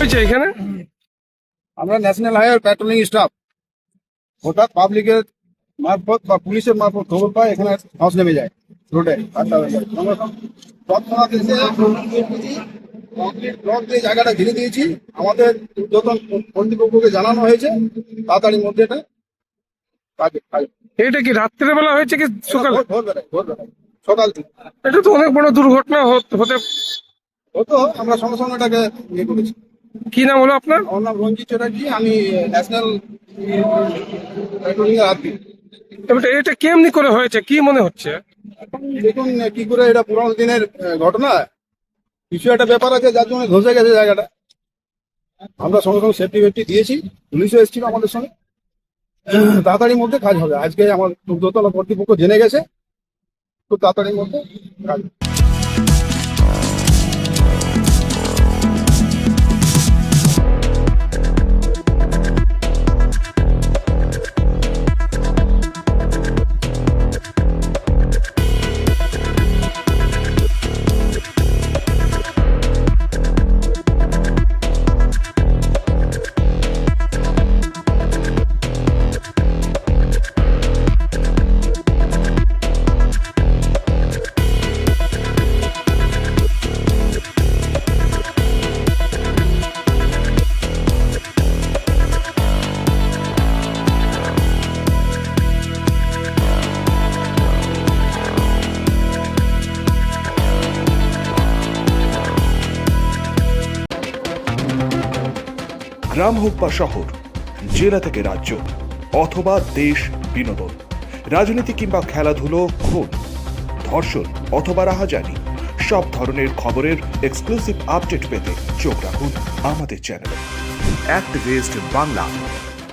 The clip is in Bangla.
হয়েছে এখানে? আমরা ন্যাশনাল হাইওয়ে প্যাট্রোলিং স্টাফ হঠাৎ পাবলিকের মারফত বা পুলিশের মারফত খবর পায় এখানে ধস নেমে যায় রোডে। আমরা তৎক্ষণাৎ এসে কংক্রিট ব্লক দিয়ে জায়গাটা ঘিরে দিয়েছি। আমাদের ঊর্ধ্বতন কর্তৃপক্ষকে জানানো হয়েছে তাড়াতাড়ির মধ্যে এটা এটা কি রাত্রের বেলা হয়েছে কি সকাল? ভোরবেলায় সকাল থেকে এটা তো অনেক বড় দুর্ঘটনা হতে হতো। আমরা সঙ্গে সঙ্গে এটাকে ইয়ে করেছি। কি নাম হলো আপনার? আমার নাম রঞ্জিত চ্যাটার্জি, আমি ন্যাশনাল প্যাট্রোলিং এর আদমি। এটা কেমনি করে হয়েছে কি মনে হচ্ছে? দেখুন কি করে, এটা পুরোনো দিনের ঘটনা, কিছু একটা ব্যাপার আছে যার জন্য ধসে গেছে জায়গাটা। আমরা সঙ্গে সঙ্গে সেফটি ফেফটি দিয়েছি, পুলিশও এসেছিল আমাদের সঙ্গে। তাড়াতাড়ির মধ্যে কাজ হবে। আজকে আমার ঊর্ধ্বতন কর্তৃপক্ষ জেনে গেছে, খুব তাড়াতাড়ির মধ্যে কাজ হবে। গ্রাম হোক বা শহর, জেলা থেকে রাজ্য অথবা দেশ, বিনোদন, রাজনীতি কিংবা খেলাধুলো, খুন, ধর্ষণ অথবা রাহাজানি, সব ধরনের খবরের এক্সক্লুসিভ আপডেট পেতে চোখ রাখুন আমাদের চ্যানেলে। অ্যাক্টিভিস্ট বাংলা।